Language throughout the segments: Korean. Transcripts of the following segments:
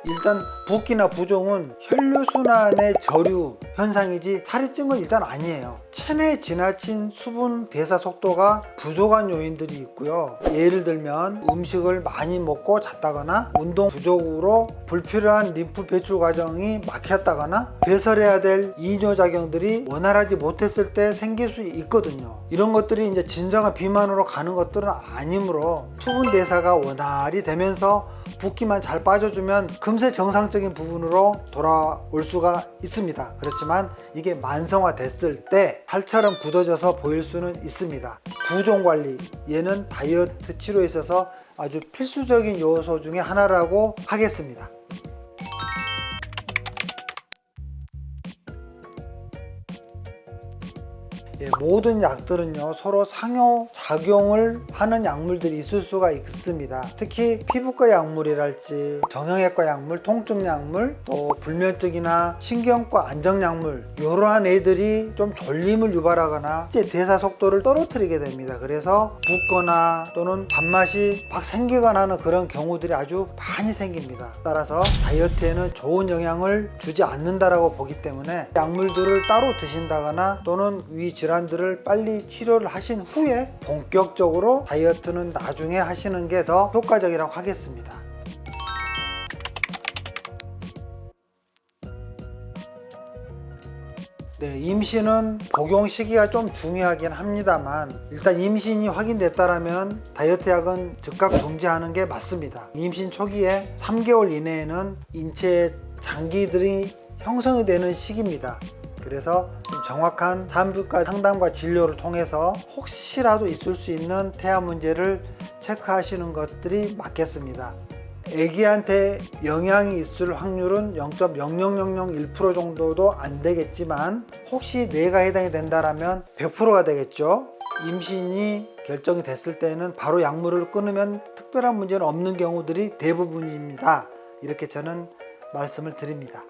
일단 붓기나 부종은 혈류순환의 저류 현상이지 살이 찐 건 일단 아니에요. 체내 지나친 수분 대사 속도가 부족한 요인들이 있고요. 예를 들면 음식을 많이 먹고 잤다거나 운동 부족으로 불필요한 림프 배출 과정이 막혔다거나 배설해야 될 이뇨작용들이 원활하지 못했을 때 생길 수 있거든요. 이런 것들이 이제 진정한 비만으로 가는 것들은 아니므로 수분 대사가 원활히 되면서 붓기만 잘 빠져주면 금세 정상적인 부분으로 돌아올 수가 있습니다. 그렇지만 이게 만성화 됐을 때 살처럼 굳어져서 보일 수는 있습니다. 부종 관리, 얘는 다이어트 치료에 있어서 아주 필수적인 요소 중에 하나라고 하겠습니다. 모든 약들은요 서로 상호작용을 하는 약물들이 있을 수가 있습니다. 특히 피부과 약물이랄지 정형외과 약물, 통증 약물, 또 불면증이나 신경과 안정 약물, 이러한 애들이 좀 졸림을 유발하거나 대사 속도를 떨어뜨리게 됩니다. 그래서 붓거나 또는 밥맛이 막 생기거나 하는 그런 경우들이 아주 많이 생깁니다. 따라서 다이어트에는 좋은 영향을 주지 않는다라고 보기 때문에 약물들을 따로 드신다거나 또는 위 질환들을 빨리 치료를 하신 후에 본격적으로 다이어트는 나중에 하시는 게 더 효과적이라고 하겠습니다. 임신은 복용 시기가 좀 중요하긴 합니다만 일단 임신이 확인됐다면 다이어트 약은 즉각 중지하는 게 맞습니다. 임신 초기에 3개월 이내에는 인체의 장기들이 형성이 되는 시기입니다. 그래서 정확한 산부과 상담과 진료를 통해서 혹시라도 있을 수 있는 태아 문제를 체크하시는 것들이 맞겠습니다. 아기한테 영향이 있을 확률은 0.00001% 정도도 안 되겠지만 혹시 뇌가 해당이 된다면 100%가 되겠죠. 임신이 결정이 됐을 때는 바로 약물을 끊으면 특별한 문제는 없는 경우들이 대부분입니다. 이렇게 저는 말씀을 드립니다.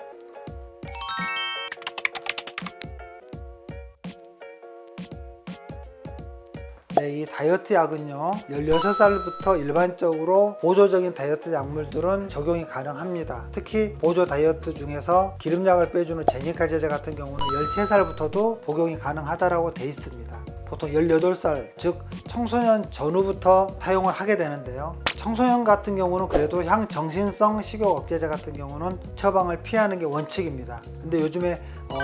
이 다이어트 약은요 16살부터 일반적으로 보조적인 다이어트 약물들은 적용이 가능합니다. 특히 보조 다이어트 중에서 기름장을 빼주는 제니칼 제제 같은 경우는 13살부터도 복용이 가능하다고 되어 있습니다. 보통 18살 즉 청소년 전후부터 사용을 하게 되는데요, 청소년 같은 경우는 그래도 향정신성 식욕 억제제 같은 경우는 처방을 피하는 게 원칙입니다. 근데 요즘에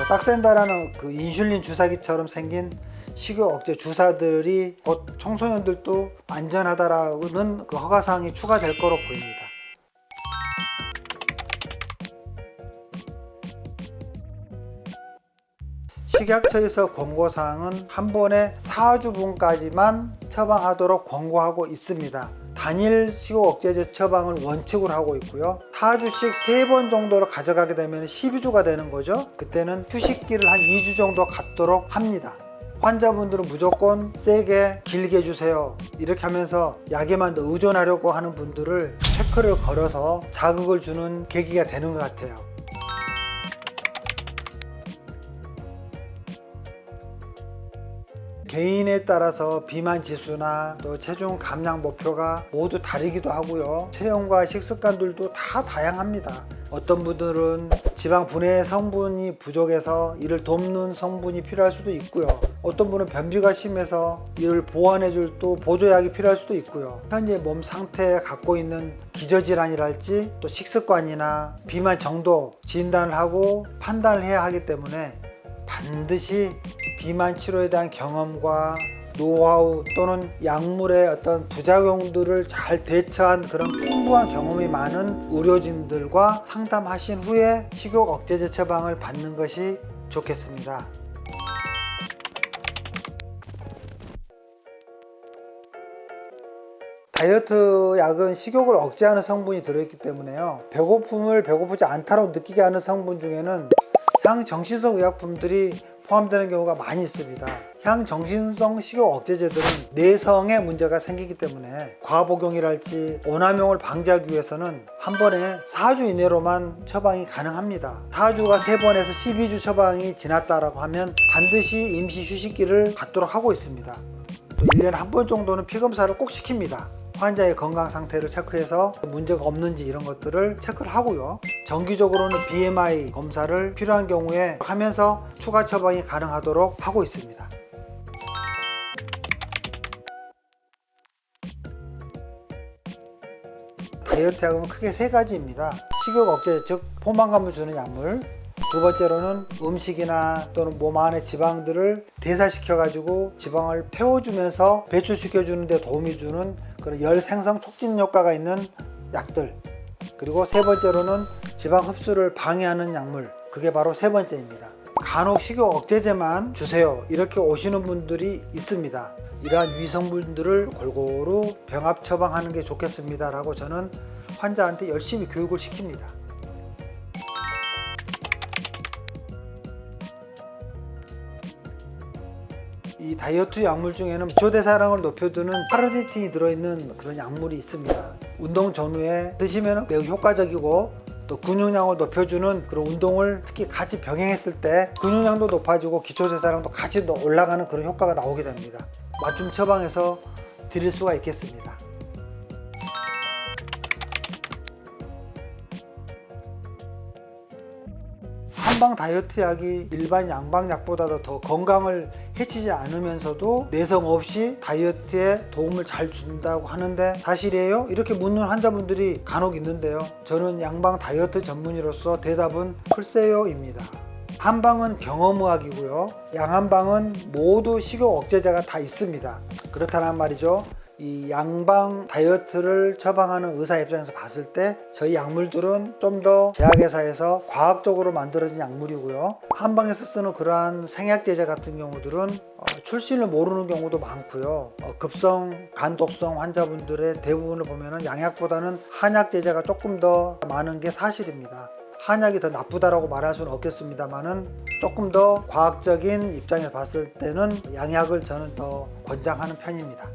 싹센다라는 그 인슐린 주사기처럼 생긴 식욕 억제 주사들이 곧 청소년들도 안전하다라는 그 허가사항이 추가될 거로 보입니다. 식약처에서 권고사항은 한 번에 4주분까지만 처방하도록 권고하고 있습니다. 단일 식욕 억제제 처방을 원칙으로 하고 있고요, 4주씩 3번 정도로 가져가게 되면 12주가 되는 거죠. 그때는 휴식기를 한 2주 정도 갖도록 합니다. 환자분들은 무조건 세게 길게 주세요 이렇게 하면서 약에만 더 의존하려고 하는 분들을 태클을 걸어서 자극을 주는 계기가 되는 것 같아요. 개인에 따라서 비만 지수나 또 체중 감량 목표가 모두 다르기도 하고요, 체형과 식습관들도 다 다양합니다. 어떤 분들은 지방 분해 성분이 부족해서 이를 돕는 성분이 필요할 수도 있고요, 어떤 분은 변비가 심해서 이를 보완해 줄 또 보조약이 필요할 수도 있고요, 현재 몸 상태에 갖고 있는 기저질환이랄지 또 식습관이나 비만 정도 진단을 하고 판단을 해야 하기 때문에 반드시 비만 치료에 대한 경험과 노하우 또는 약물의 어떤 부작용들을 잘 대처한 그런 풍부한 경험이 많은 의료진들과 상담하신 후에 식욕 억제제 처방을 받는 것이 좋겠습니다. 다이어트 약은 식욕을 억제하는 성분이 들어있기 때문에요, 배고픔을 배고프지 않다고 느끼게 하는 성분 중에는 향정신성 의약품들이 포함되는 경우가 많이 있습니다. 향정신성 식욕 억제제들은 내성에 문제가 생기기 때문에 과복용이랄지 오남용을 방지하기 위해서는 한 번에 4주 이내로만 처방이 가능합니다. 4주가 3번에서 12주 처방이 지났다라고 하면 반드시 임시 휴식기를 갖도록 하고 있습니다. 또 1년에 한 번 정도는 피검사를 꼭 시킵니다. 환자의 건강 상태를 체크해서 문제가 없는지 이런 것들을 체크를 하고요. 정기적으로는 BMI 검사를 필요한 경우에 하면서 추가 처방이 가능하도록 하고 있습니다. 다이어트 약은 크게 세 가지입니다. 식욕 억제, 즉 포만감을 주는 약물. 두 번째로는 음식이나 또는 몸 안의 지방들을 대사시켜 가지고 지방을 태워주면서 배출시켜 주는 데 도움이 주는 그런 열 생성 촉진 효과가 있는 약들. 그리고 세 번째로는 지방 흡수를 방해하는 약물. 그게 바로 세 번째입니다. 간혹 식욕 억제제만 주세요 이렇게 오시는 분들이 있습니다. 이러한 위성분들을 골고루 병합 처방하는 게 좋겠습니다 라고 저는 환자한테 열심히 교육을 시킵니다. 이 다이어트 약물 중에는 기초대사량을 높여주는 카르니틴이 들어있는 그런 약물이 있습니다. 운동 전후에 드시면 매우 효과적이고 또 근육량을 높여주는 그런 운동을 특히 같이 병행했을 때 근육량도 높아지고 기초대사량도 같이 올라가는 그런 효과가 나오게 됩니다. 맞춤 처방해서 드릴 수가 있겠습니다. 한방 다이어트 약이 일반 양방약보다도 더 건강을 해치지 않으면서도 내성 없이 다이어트에 도움을 잘 준다고 하는데 사실이에요? 이렇게 묻는 환자분들이 간혹 있는데요. 저는 양방 다이어트 전문의로서 대답은 글쎄요입니다. 한방은 경험의학이고요. 양한방은 모두 식욕 억제제가 다 있습니다. 그렇다는 말이죠. 이 양방 다이어트를 처방하는 의사 입장에서 봤을 때 저희 약물들은 좀 더 제약회사에서 과학적으로 만들어진 약물이고요. 한방에서 쓰는 그러한 생약제제 같은 경우들은 출신을 모르는 경우도 많고요. 급성 간독성 환자분들의 대부분을 보면 양약보다는 한약제제가 조금 더 많은 게 사실입니다. 한약이 더 나쁘다라고 말할 수는 없겠습니다만은 조금 더 과학적인 입장에서 봤을 때는 양약을 저는 더 권장하는 편입니다.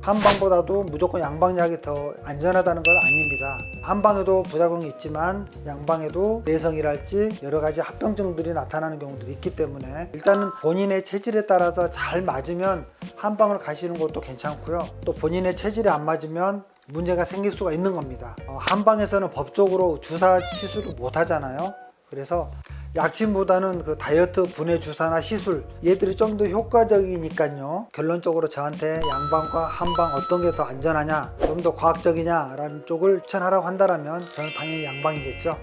한방보다도 무조건 양방약이 더 안전하다는 건 아닙니다. 한방에도 부작용이 있지만 양방에도 내성이랄지 여러 가지 합병증들이 나타나는 경우도 있기 때문에 일단은 본인의 체질에 따라서 잘 맞으면 한방을 가시는 것도 괜찮고요. 또 본인의 체질에 안 맞으면 문제가 생길 수가 있는 겁니다. 한방에서는 법적으로 주사 시술을 못 하잖아요. 그래서 약침보다는 그 다이어트 분해 주사나 시술 얘들이 좀 더 효과적이니까요. 결론적으로 저한테 양방과 한방 어떤 게 더 안전하냐 좀 더 과학적이냐 라는 쪽을 추천하라고 한다면 저는 당연히 양방이겠죠.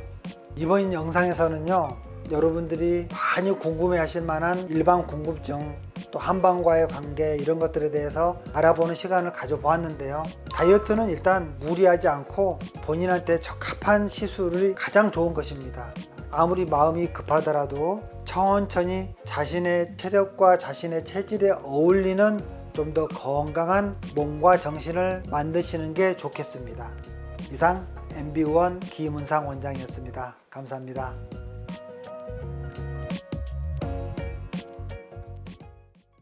이번 영상에서는요 여러분들이 많이 궁금해 하실 만한 일반 궁금증 또 한방과의 관계 이런 것들에 대해서 알아보는 시간을 가져보았는데요. 다이어트는 일단 무리하지 않고 본인한테 적합한 시술이 가장 좋은 것입니다. 아무리 마음이 급하더라도 천천히 자신의 체력과 자신의 체질에 어울리는 좀 더 건강한 몸과 정신을 만드시는 게 좋겠습니다. 이상 MB의원 김은상 원장이었습니다. 감사합니다.